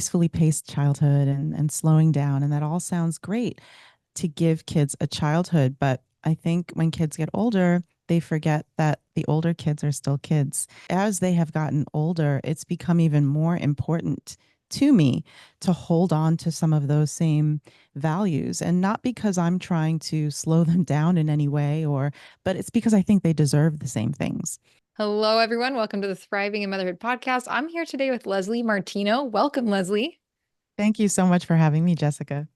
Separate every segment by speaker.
Speaker 1: peacefully paced childhood and slowing down. And that all sounds great to give kids a childhood. But I think when kids get older, they forget that the older kids are still kids. As they have gotten older, it's become even more important to me to hold on to some of those same values. And not because I'm trying to slow them down in any way, but it's because I think they deserve the same things.
Speaker 2: Hello, everyone. Welcome to the Thriving in Motherhood podcast. I'm here today with Leslie Martino. Welcome, Leslie.
Speaker 1: Thank you so much for having me, Jessica.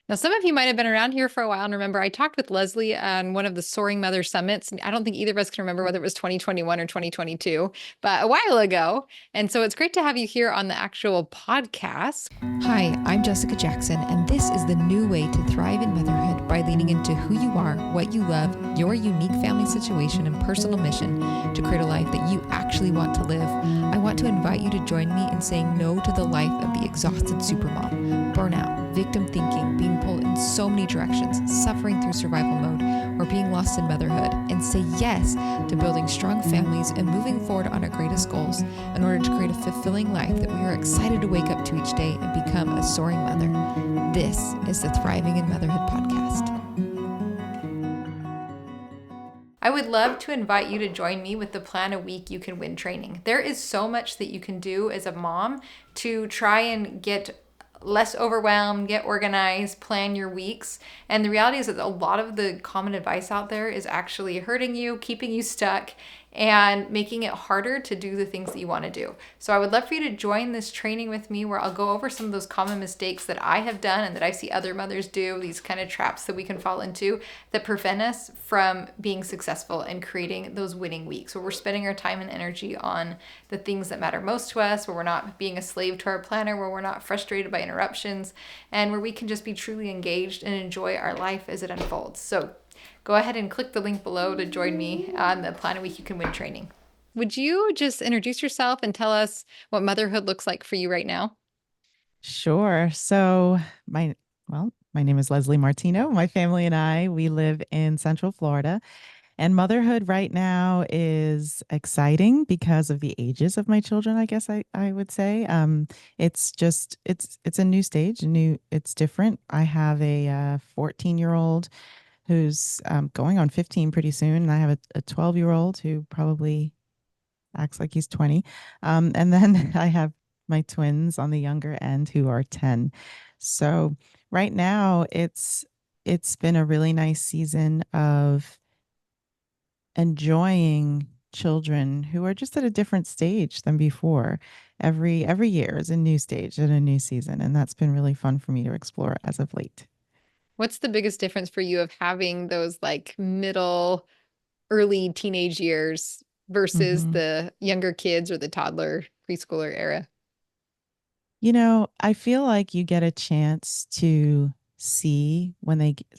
Speaker 2: Now, some of you might have been around here for a while and remember I talked with Leslie on one of the Soaring Mother Summits. I don't think either of us can remember whether it was 2021 or 2022, but a while ago. And so it's great to have you here on the actual podcast.
Speaker 3: Hi, I'm Jessica Jackson, and this is the new way to thrive in motherhood by leaning into who you are, what you love, your unique family situation, and personal mission to create a life that you actually want to live. I want to invite you to join me in saying no to the life of the exhausted supermom, burnout, victim thinking, being pulled in so many directions, suffering through survival mode, or being lost in motherhood, and say yes to building strong families and moving forward on our greatest goals in order to create a fulfilling life that we are excited to wake up to each day and become a soaring mother. This is the Thriving in Motherhood podcast.
Speaker 2: I would love to invite you to join me with the Plan a Week You Can Win training. There is so much that you can do as a mom to try and get less overwhelmed, get organized, plan your weeks. And the reality is that a lot of the common advice out there is actually hurting you, keeping you stuck, and making it harder to do the things that you want to do. So I would love for you to join this training with me where I'll go over some of those common mistakes that I have done and that I see other mothers do, these kind of traps that we can fall into that prevent us from being successful and creating those winning weeks where we're spending our time and energy on the things that matter most to us, where we're not being a slave to our planner, where we're not frustrated by interruptions, and where we can just be truly engaged and enjoy our life as it unfolds. So go ahead and click the link below to join me on the Plan a Week You Can Win training. Would you just introduce yourself and tell us what motherhood looks like for you right now?
Speaker 1: Sure. So my name is Leslie Martino. My family and we live in Central Florida. And motherhood right now is exciting because of the ages of my children, I guess I would say. It's a new stage, it's different. I have a 14-year-old who's going on 15 pretty soon, and I have a 12-year-old who probably acts like he's 20. And then I have my twins on the younger end who are 10. So right now it's been a really nice season of enjoying children who are just at a different stage than before. Every year is a new stage and a new season, and that's been really fun for me to explore as of late.
Speaker 2: What's the biggest difference for you of having those like middle, early teenage years versus
Speaker 1: Mhm.
Speaker 2: the younger kids or the toddler, preschooler era?
Speaker 1: I feel like you get a chance to see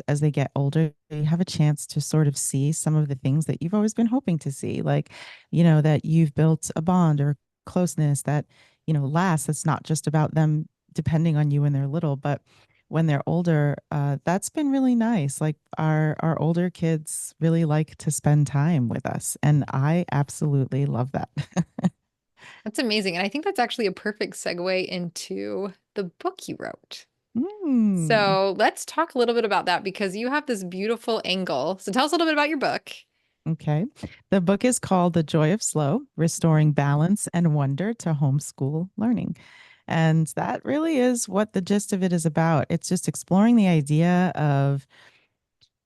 Speaker 1: as they get older, they have a chance to sort of see some of the things that you've always been hoping to see, like, that you've built a bond or closeness that, lasts. It's not just about them depending on you when they're little, but when they're older, that's been really nice. Like our older kids really like to spend time with us, and I absolutely love that.
Speaker 2: That's amazing. And I think that's actually a perfect segue into the book you wrote.
Speaker 1: Mm.
Speaker 2: So let's talk a little bit about that because you have this beautiful angle. So tell us a little bit about your book.
Speaker 1: Okay. The book is called The Joy of Slow: Restoring Balance and Wonder to Homeschool Learning. And that really is what the gist of it is about. It's just exploring the idea of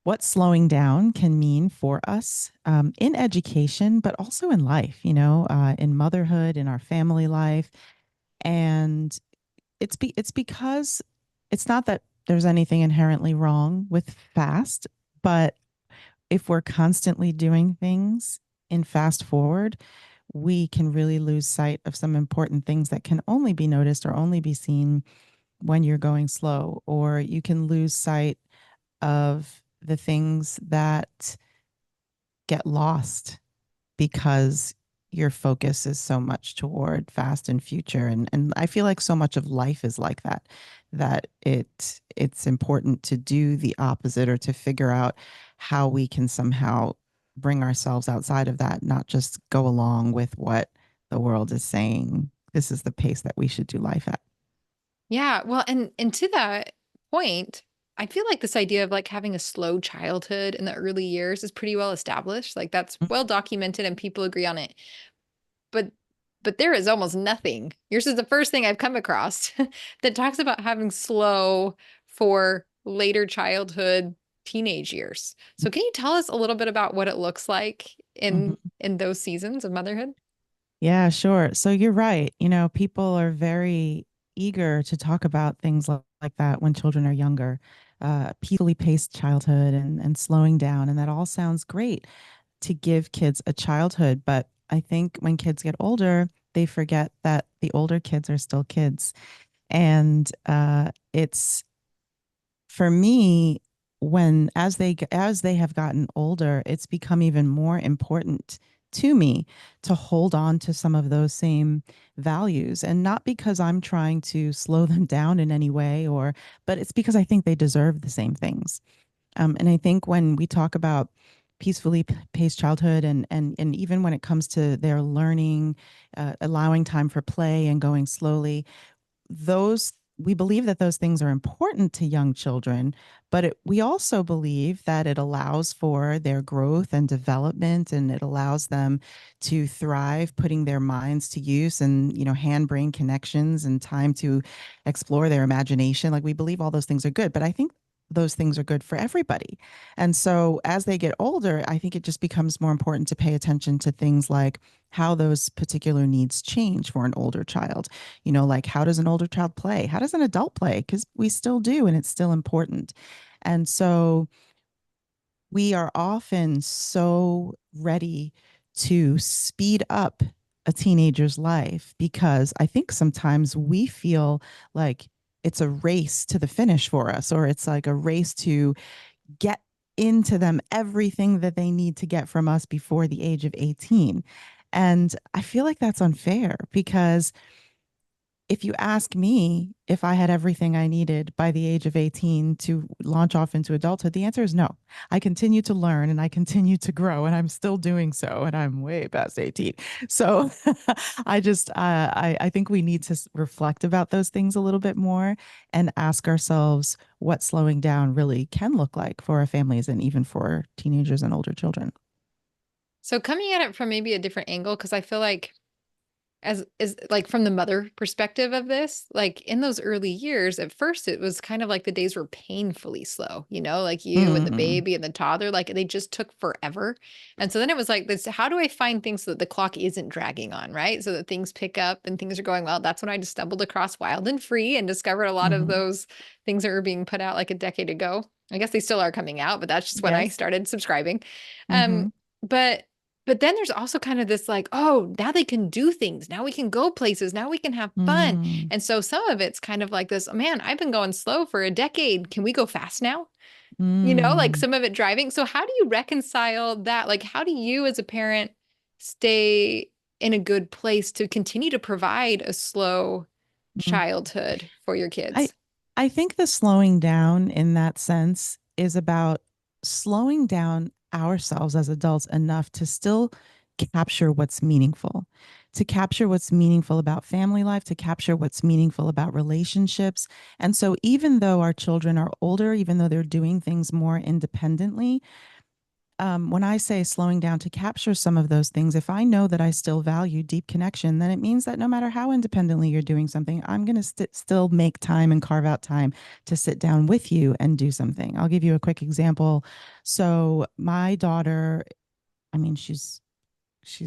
Speaker 1: what slowing down can mean for us in education, but also in life, in motherhood, in our family life. And it's because it's not that there's anything inherently wrong with fast, but if we're constantly doing things in fast forward, we can really lose sight of some important things that can only be noticed or only be seen when you're going slow, or you can lose sight of the things that get lost because your focus is so much toward fast and future. And I feel like so much of life is like that it's important to do the opposite, or to figure out how we can somehow bring ourselves outside of that, not just go along with what the world is saying this is the pace that we should do life at.
Speaker 3: Yeah, well, and to that point, I feel like this idea of like having a slow childhood in the early years is pretty well established. Like that's well documented and people agree on it. But but there is almost nothing. Yours is the first thing I've come across that talks about having slow for later childhood, teenage years. So can you tell us a little bit about what it looks like
Speaker 1: Mhm.
Speaker 3: in those seasons of motherhood?
Speaker 1: Yeah, sure. So you're right. People are very eager to talk about things like that when children are younger, peacefully paced childhood and slowing down. And that all sounds great to give kids a childhood. But I think when kids get older, they forget that the older kids are still kids. And it's for me, when as they have gotten older, it's become even more important to me to hold on to some of those same values, and not because I'm trying to slow them down in any way, or but it's because I think they deserve the same things. And I think when we talk about peacefully paced childhood, and even when it comes to their learning, allowing time for play and going slowly, those we believe that those things are important to young children, but we also believe that it allows for their growth and development, and it allows them to thrive, putting their minds to use, and hand brain connections and time to explore their imagination. Like, we believe all those things are good, but I think those things are good for everybody. And so as they get older, I think it just becomes more important to pay attention to things like how those particular needs change for an older child. Like, how does an older child play? How does an adult play? Because we still do, and it's still important. And so we are often so ready to speed up a teenager's life because I think sometimes we feel like it's a race to the finish for us, or it's like a race to get into them everything that they need to get from us before the age of 18. And I feel like that's unfair because if you ask me if I had everything I needed by the age of 18 to launch off into adulthood, the answer is no. I continue to learn and I continue to grow, and I'm still doing so, and I'm way past 18. So I think we need to reflect about those things a little bit more and ask ourselves what slowing down really can look like for our families and even for teenagers and older children.
Speaker 3: So coming at it from maybe a different angle, because I feel like as is like from the mother perspective of this, like in those early years, at first it was kind of like the days were painfully slow, like you and the
Speaker 1: Mm,
Speaker 3: baby and the toddler, like they just took forever. And so then it was like this, how do I find things so that the clock isn't dragging on, right? So that things pick up and things are going well. That's when I just stumbled across Wild and Free and discovered a lot of
Speaker 1: mhm.
Speaker 3: those things that were being put out like a decade ago. I guess they still are coming out, but that's just when I
Speaker 1: Yes.
Speaker 3: started subscribing. Um,
Speaker 1: Mm-hmm.
Speaker 3: but but then there's also kind of this like, oh, now they can do things. Now we can go places. Now we can have fun.
Speaker 1: Mm,
Speaker 3: And so some of it's kind of like this, man, I've been going slow for a decade. Can we go fast now? Like
Speaker 1: mm,
Speaker 3: some of it driving. So how do you reconcile that? Like, how do you as a parent stay in a good place to continue to provide a slow
Speaker 1: mm.
Speaker 3: childhood for your
Speaker 1: I
Speaker 3: kids?
Speaker 1: I think the slowing down in that sense is about slowing down ourselves as adults enough to still capture what's meaningful, to capture what's meaningful about family life, to capture what's meaningful about relationships. And so even though our children are older, even though they're doing things more independently, when I say slowing down to capture some of those things, if I know that I still value deep connection, then it means that no matter how independently you're doing something, I'm going to still make time and carve out time to sit down with you and do something. I'll give you a quick example. So my daughter, I mean, she's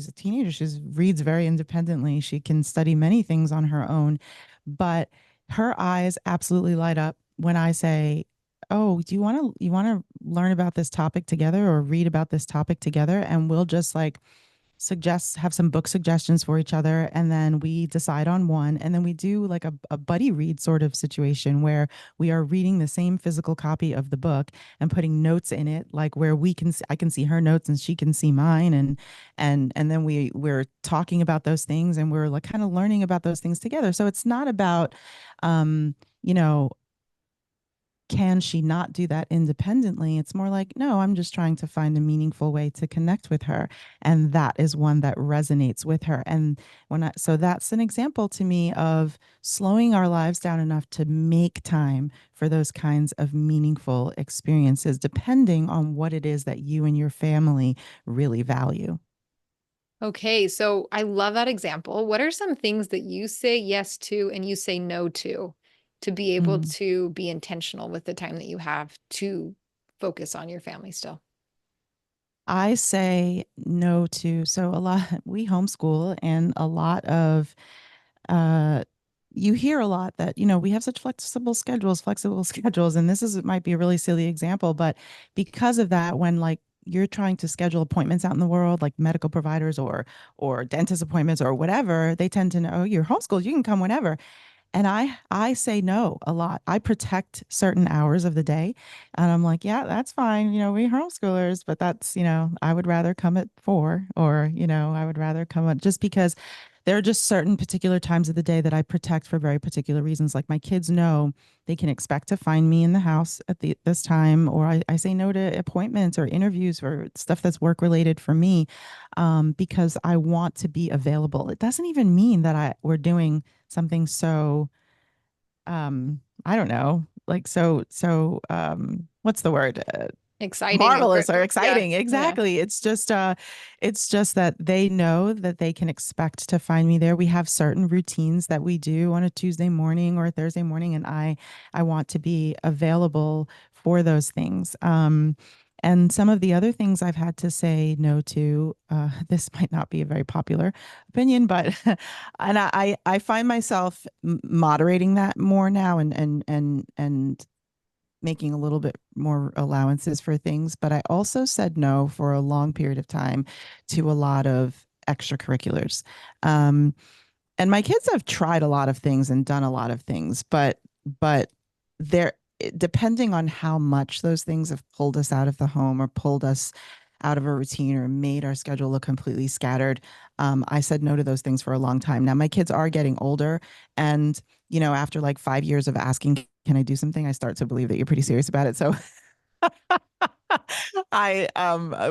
Speaker 1: a teenager. She reads very independently. She can study many things on her own, but her eyes absolutely light up when I say, "Oh, do you want to learn about this topic together or read about this topic together?" And we'll just like have some book suggestions for each other, and then we decide on one, and then we do like a buddy read sort of situation where we are reading the same physical copy of the book and putting notes in it, like where I can see her notes and she can see mine, and then we're talking about those things, and we're like kind of learning about those things together. So it's not about um you know can she not do that independently? It's more like, no, I'm just trying to find a meaningful way to connect with her. And that is one that resonates with her. And so that's an example to me of slowing our lives down enough to make time for those kinds of meaningful experiences, depending on what it is that you and your family really value.
Speaker 3: Okay, so I love that example. What are some things that you say yes to and you say no to be able
Speaker 1: Mm.
Speaker 3: to be intentional with the time that you have to focus on your family still?
Speaker 1: I say no to, so a lot, we homeschool, and a lot of, uh, you hear a lot that, we have such flexible schedules. And this is, it might be a really silly example, but because of that, when like you're trying to schedule appointments out in the world, like medical providers or dentist appointments or whatever, they tend to know, oh, you're homeschooled, you can come whenever. And I say no a lot. I protect certain hours of the day. And I'm like, yeah, that's fine. We homeschoolers, but that's, I would rather come at 4, or, I would rather come at, just because there are just certain particular times of the day that I protect for very particular reasons. Like my kids know they can expect to find me in the house at this time, or I say no to appointments or interviews or stuff that's work related for me, because I want to be available. It doesn't even mean that we're doing something so, I don't know, like what's the word,
Speaker 3: Exciting and
Speaker 1: marvelous or
Speaker 3: yeah,
Speaker 1: exciting.
Speaker 3: yeah.
Speaker 1: Exactly. It's just that they know that they can expect to find me there. We have certain routines that we do on a Tuesday morning or a Thursday morning, and I want to be available for those things. And some of the other things I've had to say no to, this might not be a very popular opinion, but and I find myself moderating that more now, and making a little bit more allowances for things. But I also said no for a long period of time to a lot of extracurriculars. Um, and my kids have tried a lot of things and done a lot of things, but they're, depending on how much those things have pulled us out of the home or pulled us out of a routine or made our schedule look completely scattered. I said no to those things for a long time. Now my kids are getting older, and after like 5 years of asking, can I do something, I start to believe that you're pretty serious about it. So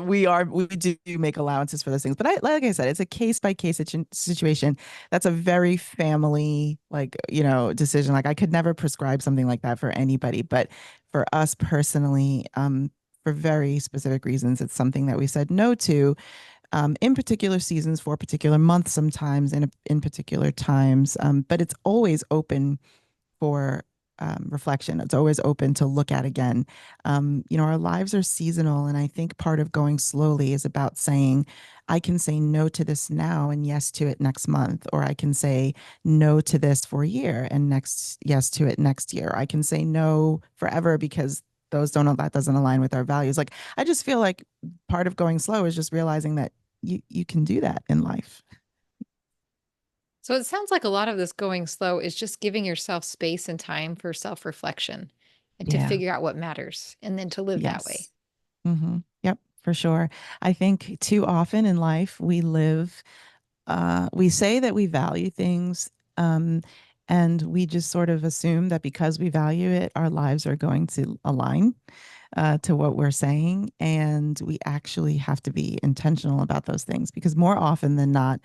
Speaker 1: we do make allowances for those things, but like I said, it's a case by case situation. That's a very family, like, decision. Like I could never prescribe something like that for anybody, but for us personally, for very specific reasons, it's something that we said no to, in particular seasons, for particular months, sometimes in particular times. But it's always open for, reflection. It's always open to look at again. Our lives are seasonal. And I think part of going slowly is about saying, I can say no to this now and yes to it next month. Or I can say no to this for a year and yes to it next year. I can say no forever because that doesn't align with our values. Like, I just feel like part of going slow is just realizing that you can do that in life.
Speaker 3: So it sounds like a lot of this going slow is just giving yourself space and time for self-reflection and to
Speaker 1: Yeah.
Speaker 3: figure out what matters and then to live that way.
Speaker 1: Yes. Yep, for sure. I think too often in life we say that we value things, and we just sort of assume that because we value it, our lives are going to align, to what we're saying. And we actually have to be intentional about those things, because more often than not,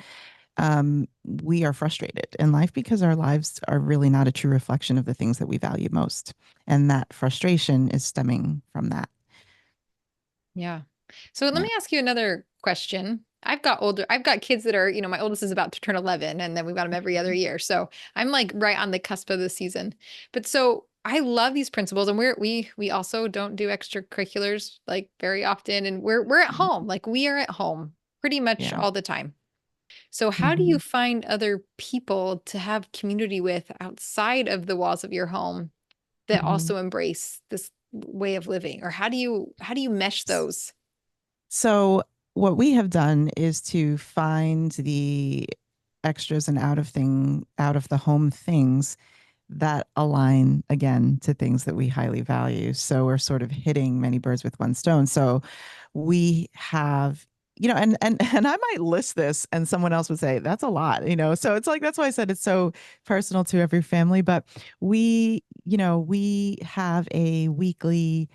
Speaker 1: we are frustrated in life because our lives are really not a true reflection of the things that we value most. And that frustration is stemming from that.
Speaker 3: Yeah. So let
Speaker 1: Yeah.
Speaker 3: me ask you another question. I've got kids that are, my oldest is about to turn 11 and then we've got them every other year. So I'm like right on the cusp of the season. But so I love these principles and we also don't do extracurriculars like very often and we're at
Speaker 1: Mhm.
Speaker 3: home. Like we are at home pretty much
Speaker 1: Yeah.
Speaker 3: all the time. So how do you
Speaker 1: Mhm.
Speaker 3: find other people to have community with outside of the walls of your home that
Speaker 1: Mhm.
Speaker 3: also embrace this way of living? Or how do you mesh those?
Speaker 1: So what we have done is to find the extras and out of the home things that align again to things that we highly value. So we're sort of hitting many birds with one stone. So we have, and I might list this and someone else would say that's a lot, so it's like that's why I said it's so personal to every family. But we have a weekly,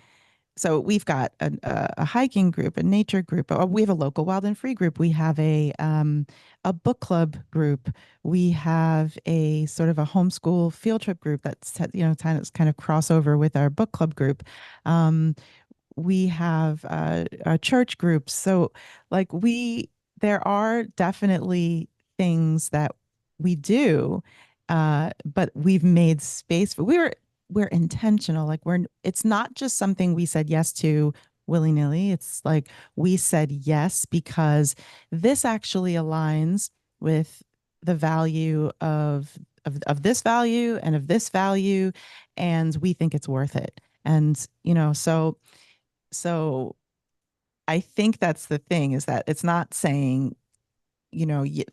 Speaker 1: so we've got a hiking group, a nature group. We have a local wild and free group. We have a book club group. We have a sort of a homeschool field trip group that's kind of crossover with our book club group. We have church groups. So like there are definitely things that we do, but we've made space for. We're intentional. Like it's not just something we said yes to willy nilly. It's like we said yes because this actually aligns with the value of this value and of this value, and we think it's worth it. And so I think that's the thing, is that it's not saying,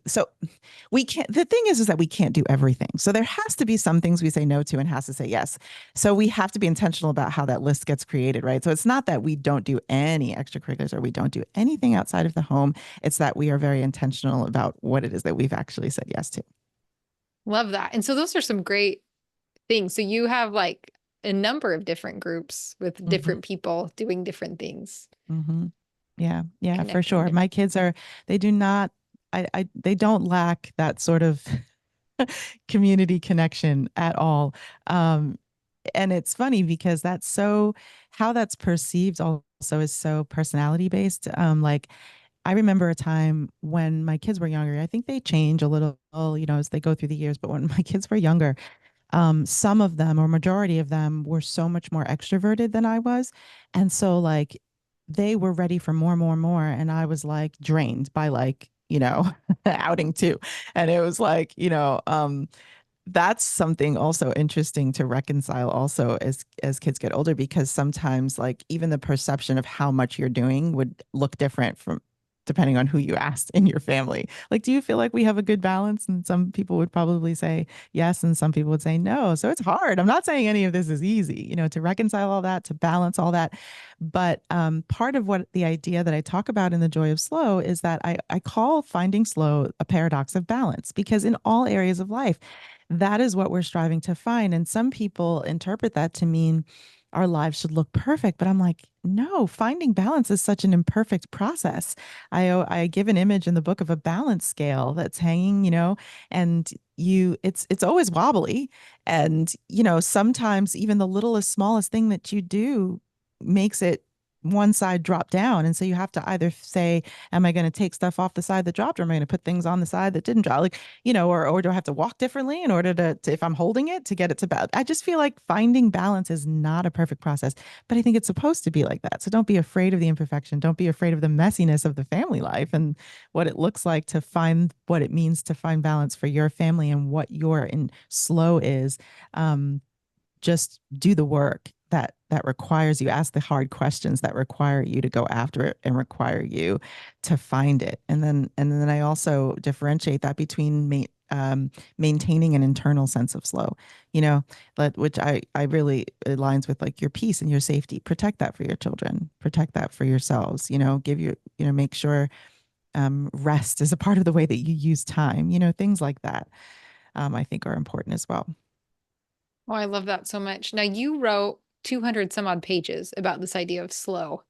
Speaker 1: so we can't, the thing is that we can't do everything. So there has to be some things we say no to and has to say yes. So we have to be intentional about how that list gets created, right? So it's not that we don't do any extracurriculars or we don't do anything outside of the home. It's that we are very intentional about what it is that we've actually said yes to.
Speaker 3: Love that. And so those are some great things. So you have like a number of different groups with
Speaker 1: Mm-hmm.
Speaker 3: different people doing different things.
Speaker 1: Mm-hmm. Yeah, yeah, for
Speaker 3: Connecting
Speaker 1: sure. My
Speaker 3: different.
Speaker 1: kids they do not, they don't lack that sort of community connection at all. Um, and it's funny because how that's perceived also is so personality based. Like I remember a time when my kids were younger. I think they change a little, as they go through the years. But when my kids were younger, some of them or majority of them were so much more extroverted than I was. And so like they were ready for more, more, more. And I was like drained by like, outing too. And it was like, that's something also interesting to reconcile also as kids get older, because sometimes like even the perception of how much you're doing would look different from depending on who you asked in your family. Like, do you feel like we have a good balance? And some people would probably say yes, and some people would say no. So it's hard. I'm not saying any of this is easy, to reconcile all that, to balance all that. But part of what the idea that I talk about in The Joy of Slow is that I call finding slow a paradox of balance, because in all areas of life, that is what we're striving to find. And some people interpret that to mean our lives should look perfect. But I'm like, no, finding balance is such an imperfect process. I give an image in the book of a balance scale that's hanging, and it's always wobbly. And, sometimes even the littlest, smallest thing that you do makes it one side drop down. And so you have to either say, am I going to take stuff off the side that dropped, or am I going to put things on the side that didn't drop? Like, or do I have to walk differently in order to if I'm holding it to get it to balance? I just feel like finding balance is not a perfect process, but I think it's supposed to be like that. So don't be afraid of the imperfection. Don't be afraid of the messiness of the family life and what it looks like to find what it means to find balance for your family and what your in slow is. Just do the work that requires you, ask the hard questions that require you to go after it and require you to find it. And then I also differentiate that between maintaining an internal sense of slow, which I really aligns with like your peace and your safety. Protect that for your children, protect that for yourselves, give you, make sure rest is a part of the way that you use time, things like that. I think are important as well.
Speaker 3: Oh, I love that so much. Now, you wrote 200 some odd pages about this idea of slow,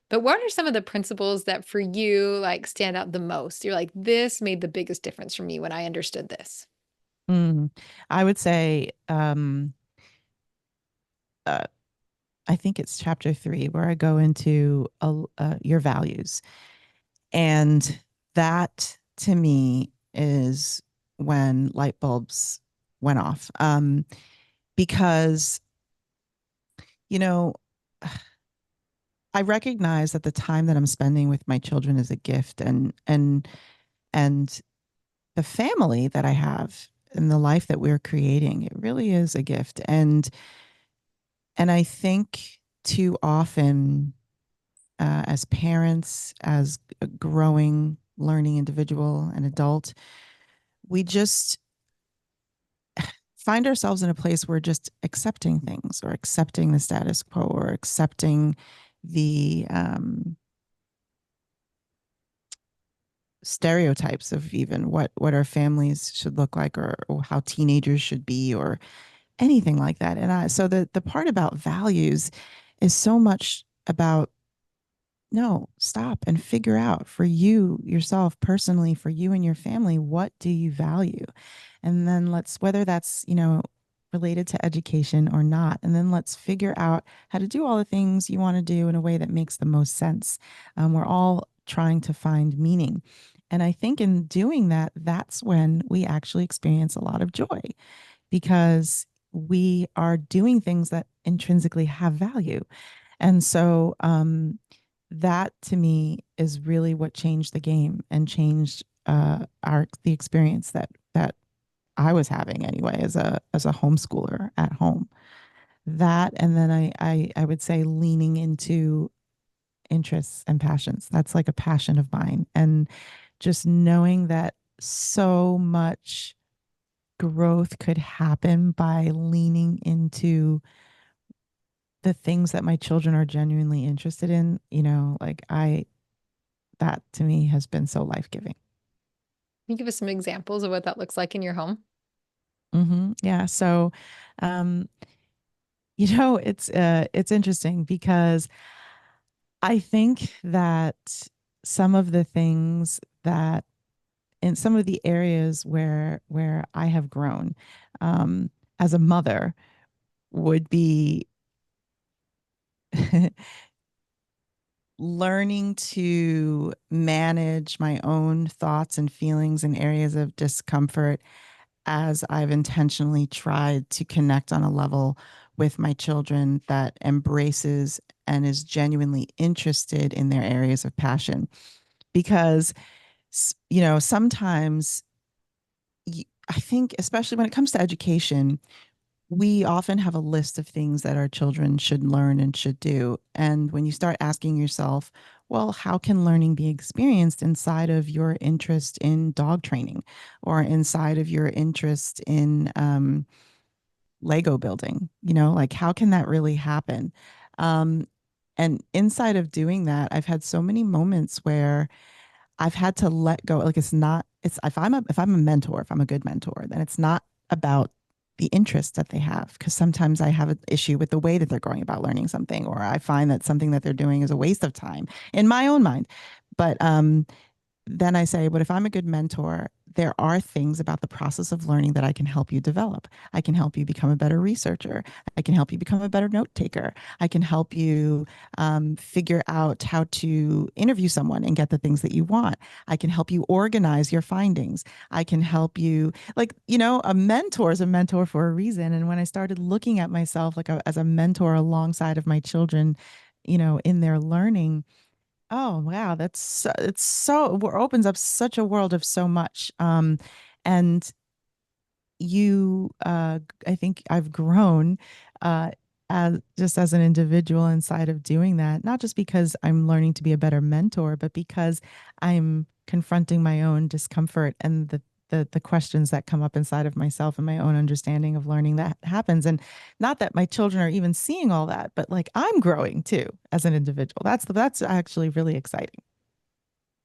Speaker 3: but what are some of the principles that for you like stand out the most? You're like, this made the biggest difference for me when I understood this.
Speaker 1: Mm, I would say, uh, I think it's chapter 3 where I go into your values. And that to me is when light bulbs went off. Because, you know, I recognize that the time that I'm spending with my children is a gift, and the family that I have and the life that we're creating, it really is a gift. And I think too often, as parents, as a growing, learning individual and adult, we just find ourselves in a place where just accepting things or accepting the status quo or accepting the stereotypes of even what our families should look like, or how teenagers should be, or anything like that. And so the part about values is so much about, no, stop and figure out for you yourself personally, for you and your family, what do you value? And then let's, whether that's, related to education or not, and then let's figure out how to do all the things you want to do in a way that makes the most sense. We're all trying to find meaning. And I think in doing that, that's when we actually experience a lot of joy, because we are doing things that intrinsically have value. And so that to me is really what changed the game and changed the experience that I was having anyway as a homeschooler at home. That, and then I would say leaning into interests and passions. That's like a passion of mine, and just knowing that so much growth could happen by leaning into the things that my children are genuinely interested in, like that to me has been so life-giving.
Speaker 3: Can you give us some examples of what that looks like in your home?
Speaker 1: Yeah. So, um, it's interesting because I think that some of the things that in some of the areas where I have grown um, as a mother would be learning to manage my own thoughts and feelings in areas of discomfort, as I've intentionally tried to connect on a level with my children that embraces and is genuinely interested in their areas of passion. Because, sometimes I think, especially when it comes to education, we often have a list of things that our children should learn and should do. And when you start asking yourself, well, how can learning be experienced inside of your interest in dog training, or inside of your interest in Lego building? Like, how can that really happen? Um, and inside of doing that, I've had so many moments where I've had to let go. Like, it's if I'm a mentor, if I'm a good mentor, then it's not about the interest that they have. Because sometimes I have an issue with the way that they're going about learning something, or I find that something that they're doing is a waste of time in my own mind. But then I say, but if I'm a good mentor, there are things about the process of learning that I can help you develop. I can help you become a better researcher. I can help you become a better note taker. I can help you figure out how to interview someone and get the things that you want. I can help you organize your findings. I can help you, like, a mentor is a mentor for a reason. And when I started looking at myself like as a mentor alongside of my children, in their learning, oh wow, it's so it opens up such a world of so much. And I think I've grown uh as an individual inside of doing that, not just because I'm learning to be a better mentor, but because I'm confronting my own discomfort and the questions that come up inside of myself and my own understanding of learning that happens. And not that my children are even seeing all that, but like I'm growing too as an individual. That's actually really exciting.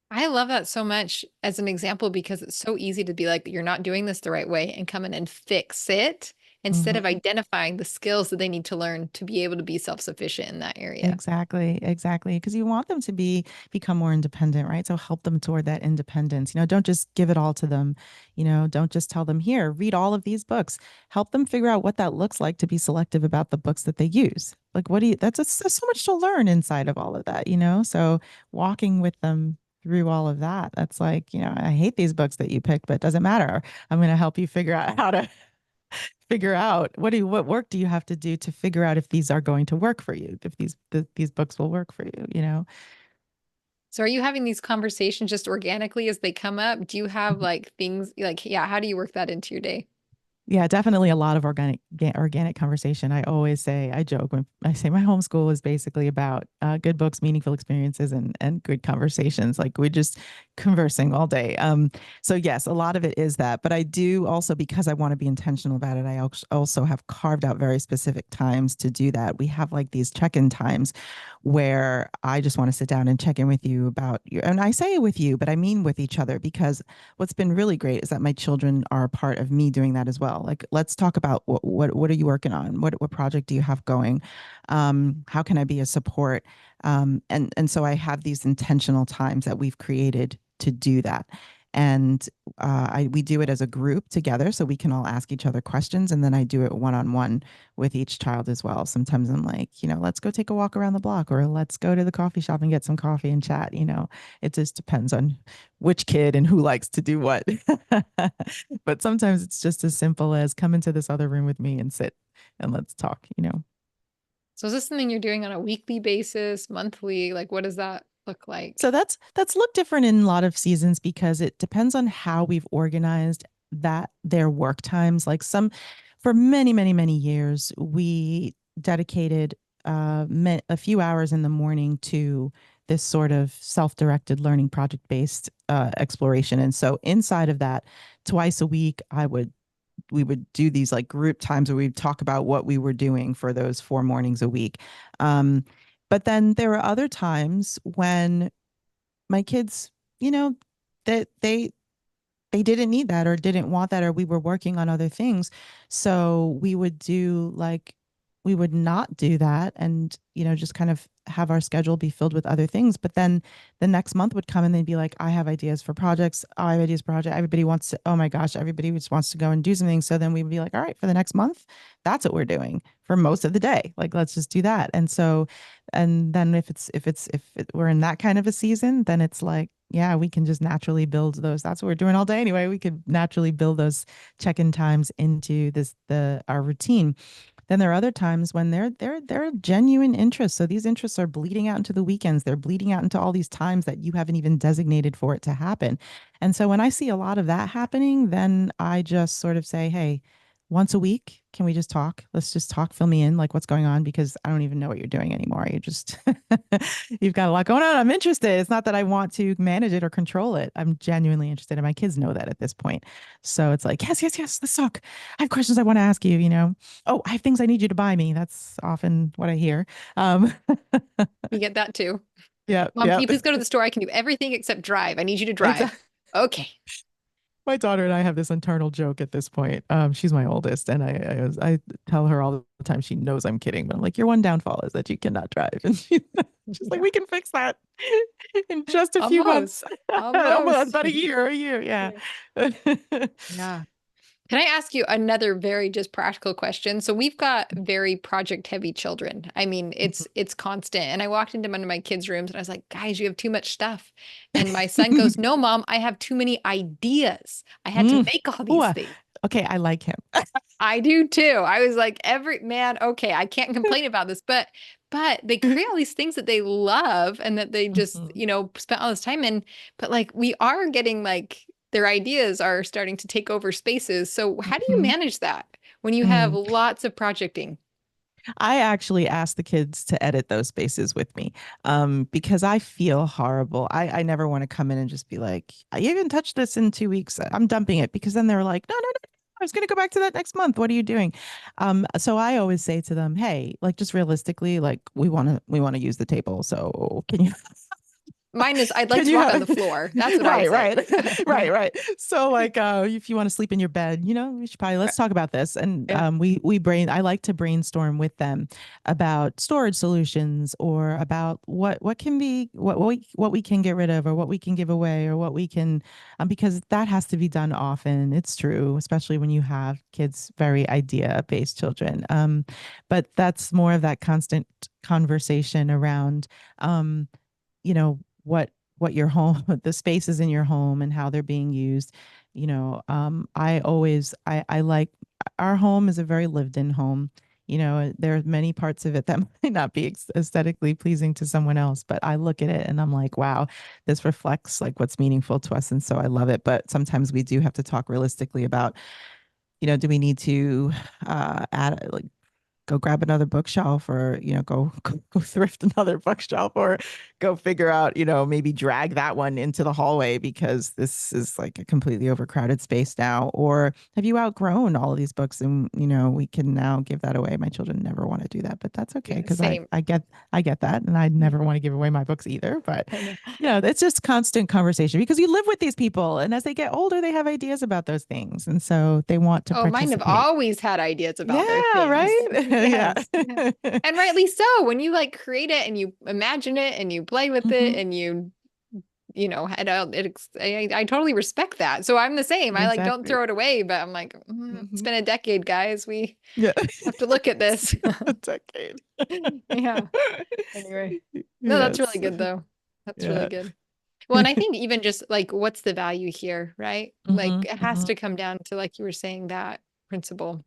Speaker 3: I love that so much as an example because it's so easy to be like, you're not doing this the right way and come in and fix it instead of
Speaker 1: Mhm.
Speaker 3: identifying the skills that they need to learn to be able to be self-sufficient in that area.
Speaker 1: Exactly, exactly. Because you want them to become more independent, right? So help them toward that independence. Don't just give it all to them. Don't just tell them, here, read all of these books. Help them figure out what that looks like to be selective about the books that they use. Like, there's so much to learn inside of all of that. So walking with them through all of that, that's like, I hate these books that you picked, but it doesn't matter. I'm going to help you figure out how to figure out what work do you have to do to figure out if these are going to work for you, if these books will work for you.
Speaker 3: So are you having these conversations just organically as they come up? Do you have like things like, yeah, how do you work that into your day?
Speaker 1: Yeah, definitely a lot of organic conversation. I joke when I say my homeschool is basically about good books, meaningful experiences, and good conversations. Like, we just conversing all day. So yes, a lot of it is that, but I do also, because I want to be intentional about it, I also have carved out very specific times to do that. We have like these check-in times where I just want to sit down and check in with you about your, and I say with you, but I mean with each other, because what's been really great is that my children are a part of me doing that as well. Like, let's talk about what are you working on? What project do you have going? How can I be a support? And so I have these intentional times that we've created to do that. And we do it as a group together so we can all ask each other questions. And then I do it one on one with each child as well. Sometimes I'm like, let's go take a walk around the block, or let's go to the coffee shop and get some coffee and chat. It just depends on which kid and who likes to do what. But sometimes it's just as simple as come into this other room with me and sit and let's talk.
Speaker 3: So is this something you're doing on a weekly basis, monthly? Like, what does that look
Speaker 1: So
Speaker 3: like?
Speaker 1: that's looked different in a lot of seasons because it depends on how we've organized that their work times. Like for many, many, many years, we dedicated a few hours in the morning to this sort of self-directed learning project-based exploration. And so inside of that, twice a week, we would do these like group times where we'd talk about what we were doing for those 4 mornings a week. Um, but then there were other times when my kids, you know, that they didn't need that or didn't want that, or we were working on other things. So we would not do that and, just kind of have our schedule be filled with other things. But then the next month would come and they'd be like, I have ideas for projects. I have ideas for project. Everybody wants to, oh my gosh, everybody just wants to go and do something. So then we would be like, all right, for the next month, that's what we're doing for most of the day. Like, let's just do that. And so, and then we're in that kind of a season, then it's like, yeah, we can just naturally build those. That's what we're doing all day anyway. We could naturally build those check-in times into our routine. Then there are other times when they're genuine interests. So these interests are bleeding out into the weekends. They're bleeding out into all these times that you haven't even designated for it to happen. And so when I see a lot of that happening, then I just sort of say, hey, once a week, can we just talk? Let's just talk, fill me in, like what's going on, because I don't even know what you're doing anymore. You just you've got a lot going on. I'm interested. It's not that I want to manage it or control it. I'm genuinely interested, and my kids know that at this point. So it's like, yes, yes, yes, let's talk. I have questions I want to ask you. Oh, I have things I need you to buy me. That's often what I hear. Um,
Speaker 3: You get that too.
Speaker 1: yeah,
Speaker 3: Mom, can
Speaker 1: yeah.
Speaker 3: you please go to the store? I can do everything except drive. I need you to drive.
Speaker 1: Exactly.
Speaker 3: Okay.
Speaker 1: My daughter and I have this internal joke at this point. She's my oldest, and I tell her all the time. She knows I'm kidding, but I'm like, your one downfall is that you cannot drive, and she's like,
Speaker 3: Yeah.
Speaker 1: we can fix that in just a few months,
Speaker 3: Almost.
Speaker 1: almost
Speaker 3: Almost.
Speaker 1: about a year, yeah.
Speaker 3: Yeah. Yeah. Can I ask you another very just practical question? So we've got very project heavy children. I mean, it's constant. And I walked into one of my kids' rooms and I was like, guys, you have too much stuff. And my son goes, no, mom, I have too many ideas. I had to
Speaker 1: Mm.
Speaker 3: make all
Speaker 1: Ooh,
Speaker 3: these things.
Speaker 1: okay, I like him.
Speaker 3: I do too. I was like, every man, okay, I can't complain about this, but they create all these things that they love and that they just,
Speaker 1: Mhm.
Speaker 3: spent all this time in. But like we are getting like their ideas are starting to take over spaces. So how do you
Speaker 1: Mhm.
Speaker 3: manage that when you have
Speaker 1: Mm.
Speaker 3: lots of projecting?
Speaker 1: I actually ask the kids to edit those spaces with me, because I feel horrible. I never want to come in and just be like, you haven't touched this in 2 weeks. I'm dumping it, because then they're like, no, no, no. I was going to go back to that next month. What are you doing? So I always say to them, hey, like just realistically, like we want to use the table. So can you
Speaker 3: Mine is I'd like
Speaker 1: can
Speaker 3: to
Speaker 1: you
Speaker 3: walk on
Speaker 1: have
Speaker 3: the floor. That's what I
Speaker 1: right,
Speaker 3: say.
Speaker 1: right, right, right. So like if you want to sleep in your bed, we should probably let's talk about this. And
Speaker 3: Yeah.
Speaker 1: I like to brainstorm with them about storage solutions, or about what can be what we can get rid of, or what we can give away, or what we can because that has to be done often. It's true, especially when you have kids, very idea based children. But that's more of that constant conversation around you know what your home the spaces in your home and how they're being used. I like our home is a very lived in home. There are many parts of it that might not be aesthetically pleasing to someone else, but I look at it and I'm like, wow, this reflects like what's meaningful to us, and so I love it. But sometimes we do have to talk realistically about, do we need to add like go grab another bookshelf, or go thrift another bookshelf, or go figure out, maybe drag that one into the hallway because this is like a completely overcrowded space now. Or have you outgrown all of these books and we can now give that away? My children never want to do that, but that's okay,
Speaker 2: Yeah,
Speaker 1: because
Speaker 2: same.
Speaker 1: I get that, and I never want to give away my books either. But
Speaker 2: I know.
Speaker 1: it's just constant conversation because you live with these people, and as they get older, they have ideas about those things, and so they want to
Speaker 3: Oh, mine have
Speaker 1: participate.
Speaker 3: always had ideas about their
Speaker 1: Yeah,
Speaker 3: things.
Speaker 1: right. Yeah.
Speaker 3: Yes. Yeah. And rightly so. When you like create it and you imagine it and you play with it
Speaker 1: Hmm.
Speaker 3: and I totally respect that. So I'm the same. I like don't
Speaker 1: Exactly.
Speaker 3: throw it away, but I'm like, it's
Speaker 1: Hmm.
Speaker 3: been a decade, guys. We
Speaker 1: Yeah.
Speaker 3: have to look at
Speaker 1: It's
Speaker 3: this.
Speaker 1: been a decade.
Speaker 3: Yeah. Anyway. No, that's really
Speaker 1: Yes.
Speaker 3: good though. That's really
Speaker 1: Yeah.
Speaker 3: good. Well, and I think even just like, what's the value here, right? Like,
Speaker 1: Hmm.
Speaker 3: it has
Speaker 1: Hmm.
Speaker 3: to come down to, like you were saying, that principle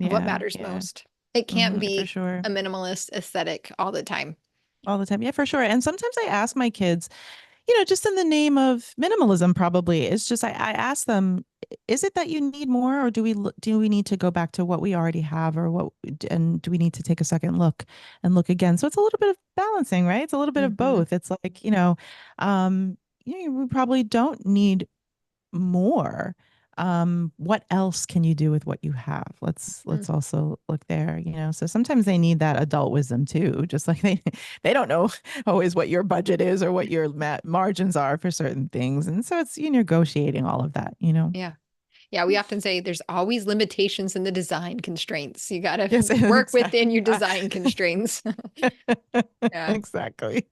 Speaker 3: of what
Speaker 1: Yeah.
Speaker 3: matters
Speaker 1: Yeah.
Speaker 3: most. It can't
Speaker 1: For
Speaker 3: be
Speaker 1: sure.
Speaker 3: a minimalist aesthetic all the time.
Speaker 1: All the time. Yeah, for sure. And sometimes I ask my kids, just in the name of minimalism, probably, it's just I ask them, is it that you need more, or do we need to go back to what we already have, or and do we need to take a second look and look again? So it's a little bit of balancing, right? It's a little bit of
Speaker 3: Hmm.
Speaker 1: both. It's like, um, we probably don't need more. What else can you do with what you have? Let's also look there, so sometimes they need that adult wisdom too, just like they don't know always what your budget is or what your margins are for certain things, and so it's you negotiating all of that.
Speaker 3: Yeah. Yeah. We often say there's always limitations in the design constraints. You got to
Speaker 1: Yes.
Speaker 3: work
Speaker 1: Exactly.
Speaker 3: within your design constraints. Yeah.
Speaker 1: Exactly.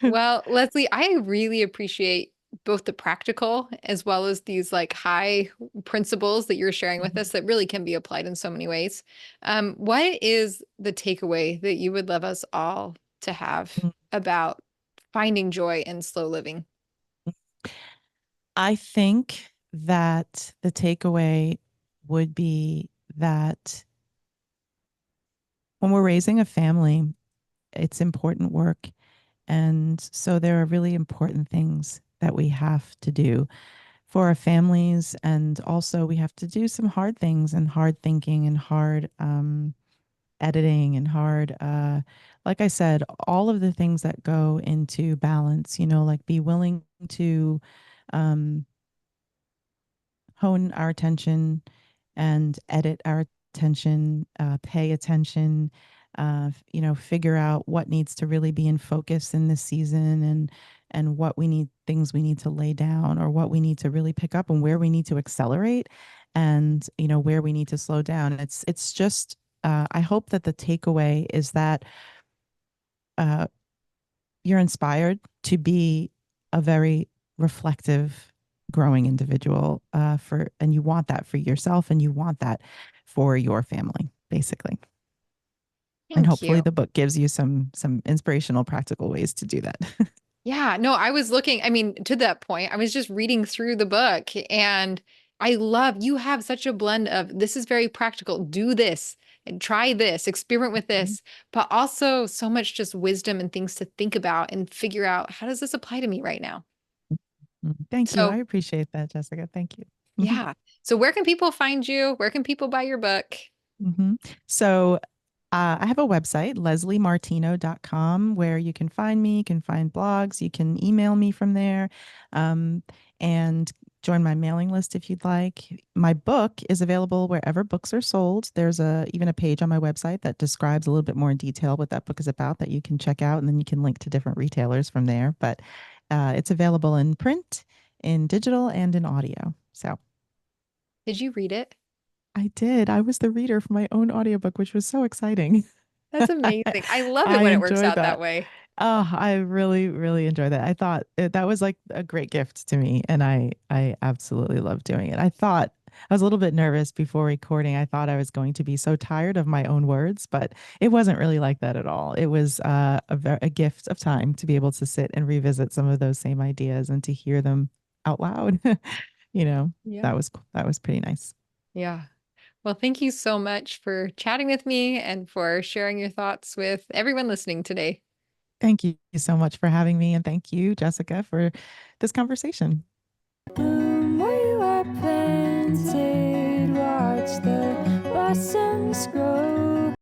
Speaker 3: Well, Leslie, I really appreciate both the practical as well as these like high principles that you're sharing with us that really can be applied in so many ways. What is the takeaway that you would love us all to have about finding joy in slow living?
Speaker 1: I think that the takeaway would be that when we're raising a family, it's important work. And so there are really important things that we have to do for our families. And also, we have to do some hard things and hard thinking and hard editing and hard, like I said, all of the things that go into balance, like be willing to um, hone our attention and edit our attention, pay attention, figure out what needs to really be in focus in this season, and what things we need to lay down, or what we need to really pick up, and where we need to accelerate, and where we need to slow down. It's just I hope that the takeaway is that uh, you're inspired to be a very reflective, growing individual, and you want that for yourself, and you want that for your family, basically. And
Speaker 3: Thank
Speaker 1: hopefully
Speaker 3: you.
Speaker 1: the book gives you some inspirational, practical ways to do that.
Speaker 3: Yeah, no, I was looking, I mean, to that point, I was just reading through the book and I love you have such a blend of this is very practical, do this and try this, experiment with this, but also so much just wisdom and things to think about and figure out how does this apply to me right now?
Speaker 1: Thank you. I
Speaker 3: So,
Speaker 1: appreciate that, Jessica. Thank you.
Speaker 3: yeah. So where can people find you? Where can people buy your book?
Speaker 1: Hmm. So I have a website, lesliemartino.com, where you can find me, you can find blogs, you can email me from there, and join my mailing list if you'd like. My book is available wherever books are sold. There's even a page on my website that describes a little bit more in detail what that book is about that you can check out, and then you can link to different retailers from there. But it's available in print, in digital, and in audio. So
Speaker 3: Did you read it?
Speaker 1: I did. I was the reader for my own audiobook, which was so exciting.
Speaker 3: That's amazing. I love it
Speaker 1: I
Speaker 3: when it works
Speaker 1: enjoyed
Speaker 3: out that
Speaker 1: that.
Speaker 3: way.
Speaker 1: Oh, I really, really enjoyed that. I thought that was like a great gift to me, and I absolutely loved doing it. I was a little bit nervous before recording. I thought I was going to be so tired of my own words, but it wasn't really like that at all. It was a gift of time to be able to sit and revisit some of those same ideas and to hear them out loud. You know,
Speaker 3: Yeah.
Speaker 1: that was pretty nice.
Speaker 3: Yeah. Well, thank you so much for chatting with me and for sharing your thoughts with everyone listening today.
Speaker 1: Thank you so much for having me, and thank you, Jessica, for this conversation.
Speaker 4: Where you are planted, watch the blossoms grow.